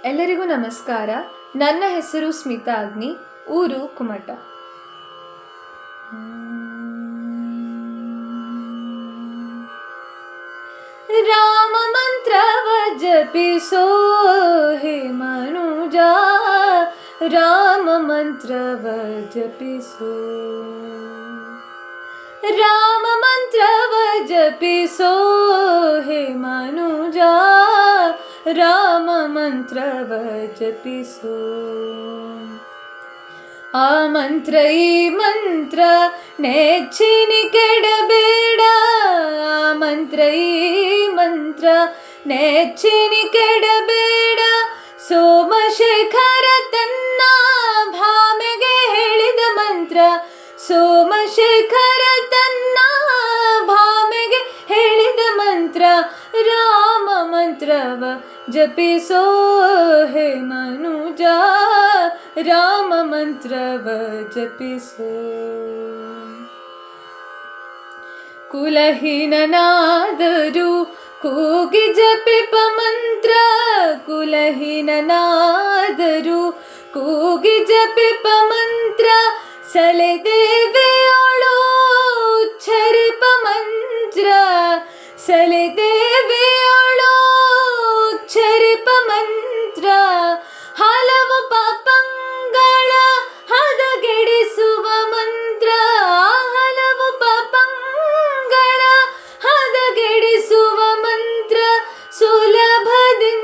ಎಲ್ಲರಿಗೂ ನಮಸ್ಕಾರ. ನನ್ನ ಹೆಸರು ಸ್ಮಿತಾ ಅಗ್ನಿ, ಊರು ಕುಮಟ. ರಾಮ ಮಂತ್ರವ ಜಪಿಸೋ ಹೇ ಮನುಜ, ರಾಮ ಮಂತ್ರವ ಜಪಿಸೋ, ರಾಮ ಮಂತ್ರವ ಜಪಿಸೋ ಹೇ ಮನುಜ, ರಾಮ ಮಂತ್ರವ ಜಪಿಸೋ. ಆ ಮಂತ್ರ ಈ ಮಂತ್ರ ನೆಚ್ಚಿನಿ ಕೆಡಬೇಡ, ಆ ಮಂತ್ರ ಈ ಮಂತ್ರ ನೆಚ್ಚಿನಿ ಕೆಡಬೇಡ. ಸೋಮಶೇಖರ ತನ್ನ ಭಾಮೆಗೆ ಹೇಳಿದ ಮಂತ್ರ, ಸೋಮಶೇಖರ ತನ್ನ ಭಾಮೆಗೆ ಹೇಳಿದ ಮಂತ್ರ. ರಾಮ ಮಂತ್ರವ ಜಪಿಸೋ ಹೇ ಮನುಜ, ರಾಮ ಮಂತ್ರವ ಜಪಿಸೋ. ಕುಲಹೀನನಾದರೂ ಕೂಗಿ ಜಪಿಪ ಮಂತ್ರ, ಕುಲಹೀನನಾದರೂ ಕೂಗಿ ಜಪಿಪ ಮಂತ್ರ. ಸಲೆದೇವಿಯೋಳು ಉಚ್ಚರಿಪ ಮಂತ್ರ, ಸಲೆದೇವಿಯೋಳು ಉಚ್ಚರಿಪ ಮಂತ್ರ. ಹಲವು ಪಾಪಂಗಳ ಹದಗೆಡಿಸುವ ಮಂತ್ರ, ಹಲವು ಪಾಪಂಗಳ ಹದಗೆಡಿಸುವ ಮಂತ್ರ. ಸುಲಭದಿಂದಲೇ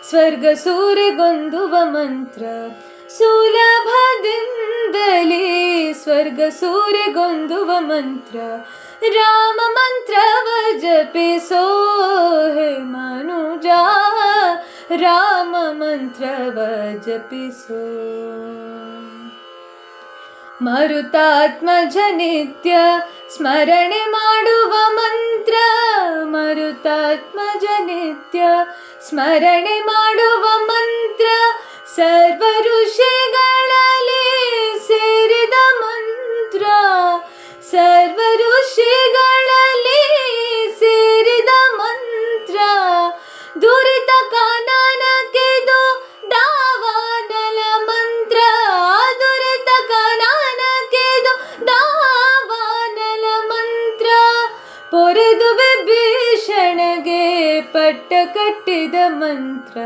ಸ್ವರ್ಗ ಸೂರೆಗೊಂದುವ ಮಂತ್ರ, ಸುಲಭದಿಂದಲೇ ಸ್ವರ್ಗ ಸೂರೆಗೊಂದುವ ಮಂತ್ರ. ರಾಮ ಮಂತ್ರವ ಜಪಿಸೋ ಹೇ ಮನುಜ, ರಾಮ ಮಂತ್ರವ ಜಪಿಸೋ. ಮರುತಾತ್ಮಜ ನಿತ್ಯ ಸ್ಮರಣೆ ಮಾಡುವ ಮಂತ್ರ, ಮರುತಾತ್ಮಜ ನಿತ್ಯ ಸ್ಮರಣೆ ಮಾಡುವ ಮಂತ್ರ. ಸರ್ವ ಋಷಿಗಳಲ್ಲಿ ಸೇರಿದ ಮಂತ್ರ, ಸರ್ವ ಋಷಿಗಳಲ್ಲಿ ಸೇರಿದ ಮಂತ್ರ. ದುರಿತ ಕಾನನಕ್ಕಿದು ದಾವಾನಲ ಮಂತ್ರ, ದುರಿತ ಕಾನನಕ್ಕಿದು ದಾವಾನಲ ಮಂತ್ರ. ಪೊರೆದು ವಿಭೀಷಣಗೆ ಪಟ್ಟ ಕಟ್ಟಿದ ಮಂತ್ರ,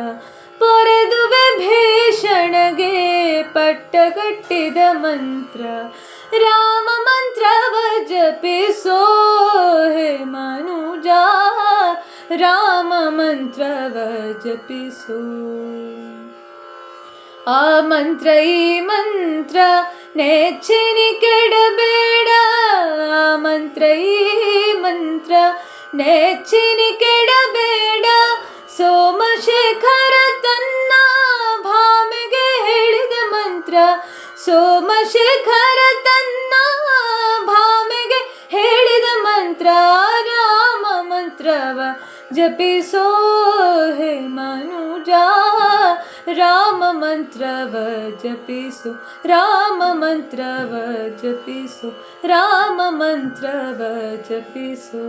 ಪೊರೆದು ವಿಭೀಷಣಗೆ ಪಟ್ಟ ಕಟ್ಟಿದ ಮಂತ್ರ. ರಾಮ ಮಂತ್ರವ ಜಪಿಸೋ ಹೇ ಮನುಜ, ರಾಮ ಮಂತ್ರವ ಜಪಿಸೋ. ಆ ಮಂತ್ರ ಈ ಮಂತ್ರ ನೆಚ್ಚಿನಿ ಕೆಡಬೇಡ, ಆ ಮಂತ್ರ ಈ ಮಂತ್ರ ನೆಚ್ಚಿನಿ ಕೆಡಬೇಡ. ಸೋಮಶೇಖರ ತನ್ನ ಭಾಮೆಗೆ ಹೇಳಿದ ಮಂತ್ರ, ಸೋಮಶೇಖರ ತನ್ನ ಭಾಮೆಗೆ ಹೇಳಿದ ಮಂತ್ರ. ರಾಮ ಮಂತ್ರವ ಜಪಿಸೋ ಹೇ ಮನುಜ, ರಾಮ ಮಂತ್ರವ ಜಪಿಸೋ, ರಾಮ ಮಂತ್ರವ ಜಪಿಸೋ, ರಾಮ ಮಂತ್ರವ ಜಪಿಸೋ.